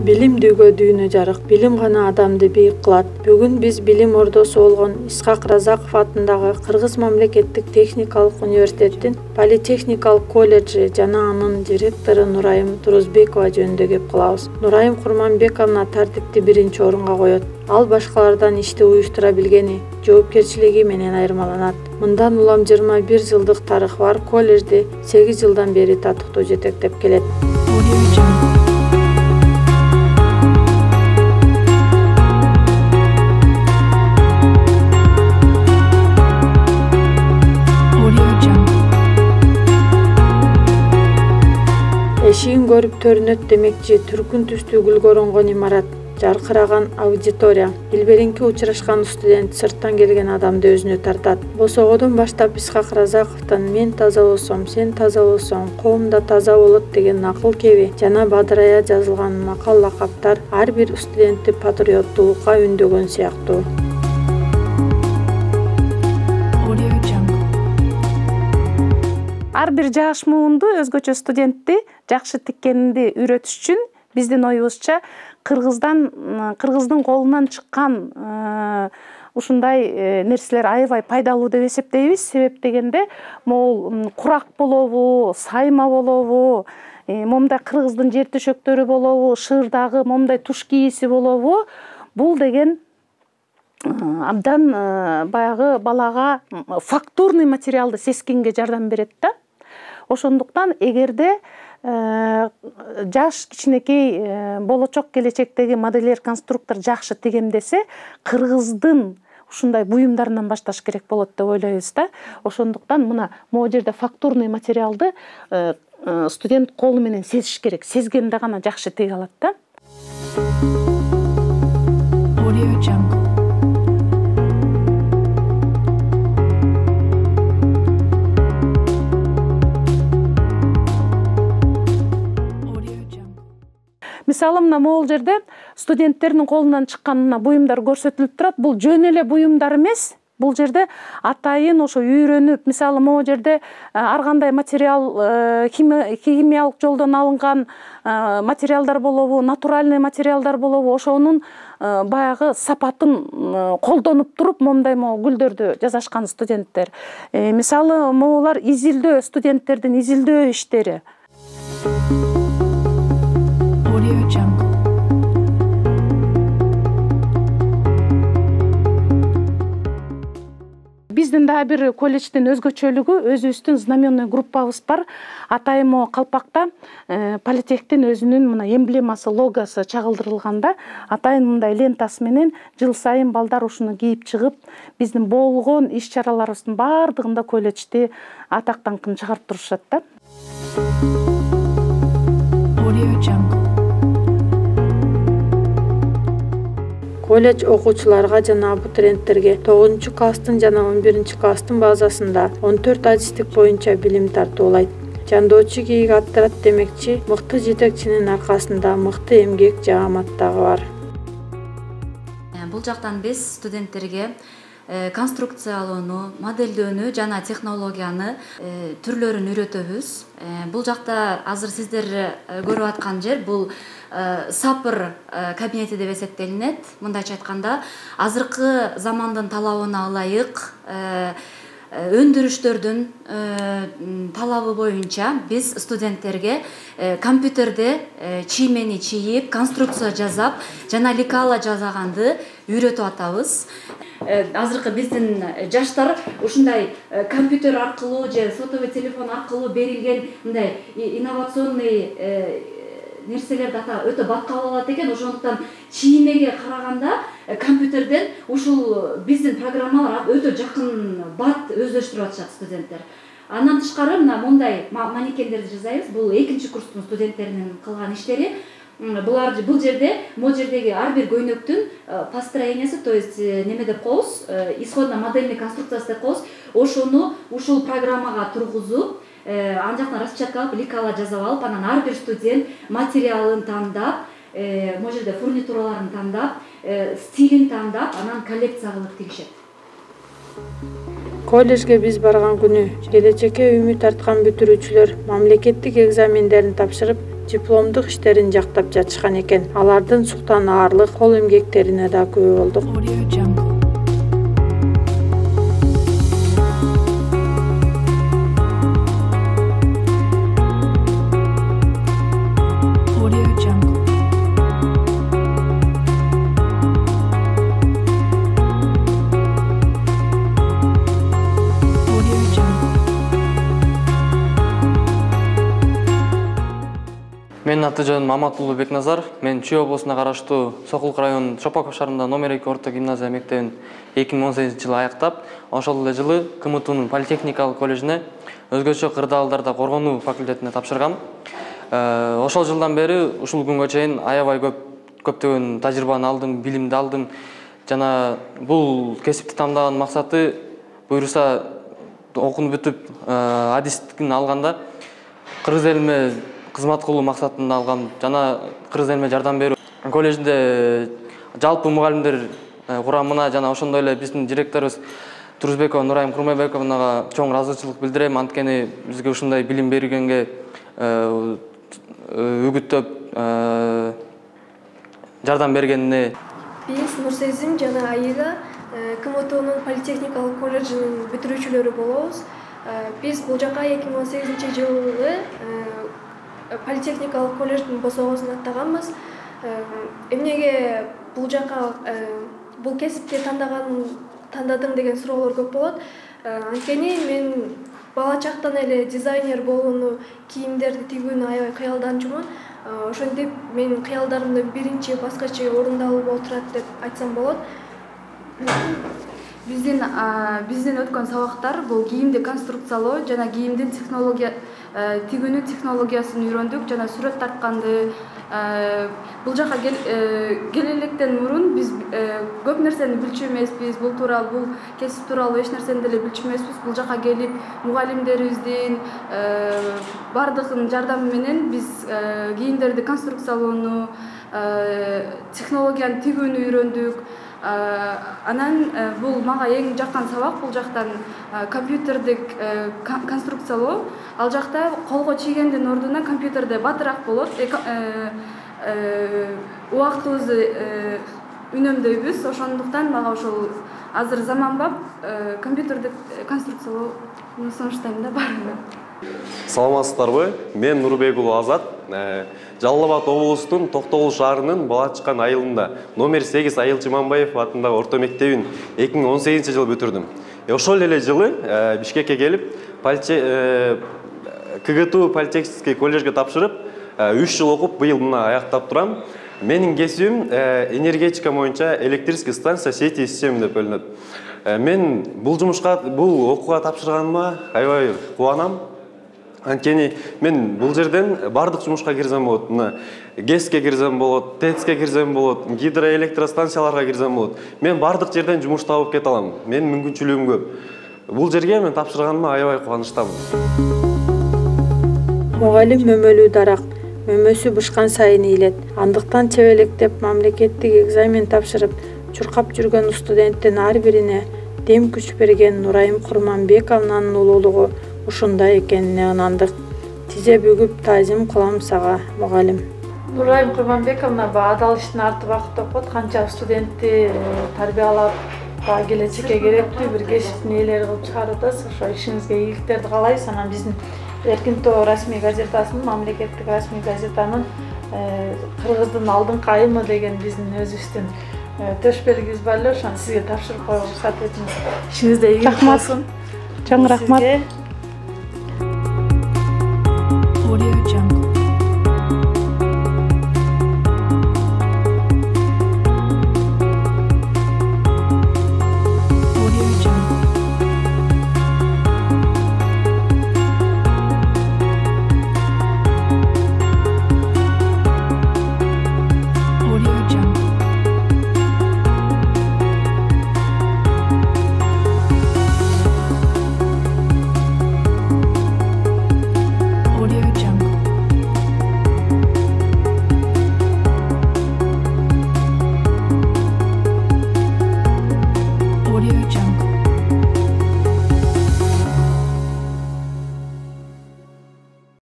Билимдүүгө дүйнө жарык, билим гана адамды бийик кылат. Бүгүн биз билим ордосу болгон Исхак Разаков атындагы Кыргыз мамлекеттик техникалык университеттин Политехникалык колледжи жана анын директору Нурайым Турузбекова жөнүндө кеп кылабыз. Нурайым Курманбековна тартипти биринчи орунга коет. Ал башкалардан ишти уюштура билгени, жоопкерчилиги менен айырмаланат. Мындан улам 21 жылдык тарыхы бар колледжди 8 жылдан бери татыктуу жетектеп келет. Эшигин көрүп төрүнөт демекчи, түркүн түстүү гүлгө оронгон имарат, жаркыраган аудитория, илберинки учурашкан студент сырттан келген адамды өзүнө тартат. Босогодон баштап Исхак Разаковдон "Мен таза болсом, сен таза болсоң, коом да таза болот" деген акыл кеби жана бадырая жазылган макал лакаптар ар бир студентти патриоттуулукка үндөгөн сыяктуу. Ар бир жаш муунду өзгөчө студентти жакшы тиккенди үйрөтүш үчүн биздин оюбузча кыргыздын колунан чыккан ушундай нерселер аябай пайдалуу деп эсептейбиз. Себеп дегенде, могул курак болобу, сайма болобу, момундай кыргыздын жер төшөктөрү болобу, шыырдагы момундай туш кийиси болобу, бул деген абдан баягы балага фактурный материалды сескенге жардам берет да. Ошондуктан эгерде жаш кичинекей болочок келечектеги модельер конструктор жакшы тегемдесе, кыргыздын ушундай буюмдарынан башташ керек болот деп ойлойбуз да. Ошондуктан мына могу жерде фактурный материалды студент колу менен сезиш керек. Сезгенде гана жакшы теге алат да. Мисалы, мына могул жерде студенттердин колунан чыккан буюмдар көрсөтүлүп турат. Бул жөн эле буюмдар эмес. Бул жерде атайын ошо үйрөнүп, мисалы могу жерде ар кандай материал химиялык жолдон алынган материалдар болобу, натуральный материалдар болобу, ошонун баягы сапатын колдонуп туруп момундай гүлдөрдү жасашкан студенттер. Мисалы могулар изилдөө, студенттердин изилдөө иштери. Биздин да бир колледждин өзгөчөлүгү, өзүбүздүн знаменный группабыз бар. Атайын калпакта политехтин өзүнүн мына эмблемасы, логосу чагылдырылганда, атайын мындай лентасы менен жыл сайын балдар ушуну кийип чыгып, биздин болгон иш-чараларыбыздын бардыгында колледжди атактан чыгарып турушат да. Колледж окуучуларга жана абитуриенттерге 9-класстын жана 11-класстын базасында 14 адистик боюнча билим тартуулайт. Жандоочу кийик аттырат демекчи, мыкты жетекчинин аркасында мыкты эмгек жаамат дагы бар. Бул жактан биз студенттерге конструкциялоону, моделдөөнү жана технологияны түрлөрүн үйрөтөбүз. Бул жакта азыр сиздер көрүп аткан жер бул сапыр кабинети деп эсептелинет. Мындайча айтканда, азыркы замандын талабына ылайык өндүрүштөрдүн талабы боюнча биз студенттерге компьютерде чиймени чийип, конструкция жасап, жана лекала жасаганды үйрөтүп атабыз. Азыркы биздин жаштар ушундай компьютер аркылуу же сотовый телефон аркылуу берилген мындай инновационный нерселерди өтө баткал алат экен. Ошондуктан чиймеге караганда компьютерден ушул биздин программалар өтө жакын бат өздөштүрүп атышат студенттер. Андан тышкары мына мындай манекендерди жасайбыз. Бул 2-курстун студенттеринин кылган иштери. Бул жерде, могу жердеги ар бир көйнөктүн построениясы, то есть неме деп коебуз, исходно модельный конструкциясы деп коебуз. Ошону ушул программага тургузуп, ан жактан распечаткалап, лекала жасап алып, анан ар бир студент материалын тандап, могу жерде фурнитураларын тандап, стилин тандап, анан коллекция кылып тигишет. Коллежге биз барган күнү келечекке үмүт арткан бүтүрүүчүлөр мамлекеттик экзамендерин тапшырып, дипломдук иштерин жактап жатышкан экен. Алардын суктан аарлык кол эмгектерине да күбө болдук. Менин аты жөнүм Маматуллу Бекназар. Мен Чүй облусуна караштуу Сокулук районунун Чопаков шаарында номер 2 орто гимназия мектебин 2018-жылы аяктап, ошол эле жылы КМТУнун политехникалык коллежине өзгөчө кырдаалдарда коргонуу факультетине тапшыргам. Ошол жылдан бери ушул күнгө чейин аябай көптөгөн тажрыйбаны алдым, билимди алдым. Жана бул кесипти тандаган максаты буйруса окууну бүтүп адистикин алганда кыргыз элиме кызмат кылуу максатында алгам. Жана кыргыз элиме жардам берүү коллежинде жалпы мугалимдер курамына жана ошондой эле биздин директорубуз Турузбекова Нурайым Курмайбековнага чоң ыраазычылык билдирем. Анткени бизге ушундай билим бергенге үгүттөп жардам бергенине. Биз Нурсезим жана Айга КМТУнун политехникалык коллежинин бүтүрүүчүлөрү болобуз. Биз бул жака 2018-жылы политехникалык коллеждин босогосун аттаганбыз. Эмнеге бул жака бул кесипти тандадың деген суроолор көп болот. Анткени мен бала чактан эле дизайнер болууну, кийимдерди тигүүнү аябай кыялданчумун. Ошентип менин кыялдарымдын биринчи баскычы орундалып отурат деп айтсам болот. Биздин өткөн сабактар бул кийимди конструкциялоо жана кийимдин тигүүнүн технологиясын үйрөндүк жана сүрөт тартканды. Бул жака келелектен мурун биз көп нерсени билчү эмеспиз. Бул кесип тууралуу эч нерсени деле билчү эмеспиз. Бул жака келип мугалимдерибиздин бардыгынын жардамы менен биз кийимдерди конструкциялоону, технологияны тигүүнү үйрөндүк. Анан бул мага эң жаккан сабак бул жактан компьютерди конструкциялоо. Ал жакта колго чийгендин ордуна компьютерде батыраак болот. Убактыбызды үнөмдөйбүз. Ошондуктан мага ошол азыр заманбап компьютерди конструкциялоону сунуштайм да баарына. Саламатсыздарбы? Мен Нурбек уулу Азат. Жалал Абад облусунун Токтогул шаарынын Бала Чыккан айылында номер 8 Айыл Чыманбаев атындагы орто мектебин 2018-жылы бүтүрдүм. Ошол эле жылы Бишкекке келип, КГТУ политехнический коллежге тапшырып, 3 жыл окуп, быйыл мына аяктап турам. Менин кесибим энергетика боюнча электрический станция сети система деп бөлүнөт. Мен бул окууга тапшырганыма аябай кубанам. Анткени мен бул жерден бардык жумушка кирсем болот. Мына ГЭСке кирсем болот, ТЭЦке кирсем болот, гидроэлектростанцияларга кирсем болот. Мен бардык жерден жумуш табып кете алам. Менин мүмкүнчүлүгүм көп. Бул жерге мен тапшырганыма аябай кубанычтамын. Мугалим мөмөлүү дарак, мөмөсү бышкан сайын ийилет. Андыктан чебелектеп мамлекеттик экзамен тапшырып, чуркап жүргөн студенттин ар бирине дем күч берген Нурайым Курманбековнанын улуулугу ушундай экенине ынандык. Тиже бүгүп таазим кылам сага, мугалим. Нурайым Курманбековна адал иштин арты бакыт окуп, канча студентти тарбиялап, келечекке керектүү бир кесиптин ээлери кылып чыгарып атасыз. Ошо ишиңизге ийгиликтерди каалайбыз. Анан биздин Эркинтоо расмий газетасынын, мамлекеттик расмий газетанын Кыргыздын алдыңкы айымы деген биздин өзүбүздүн төш белгибиз бар эле, ошону сизге тапшырып коюуга уруксат этиңиз. Ишиңизде ийгилик болсун. Чоң рахмат. Audio Jungle.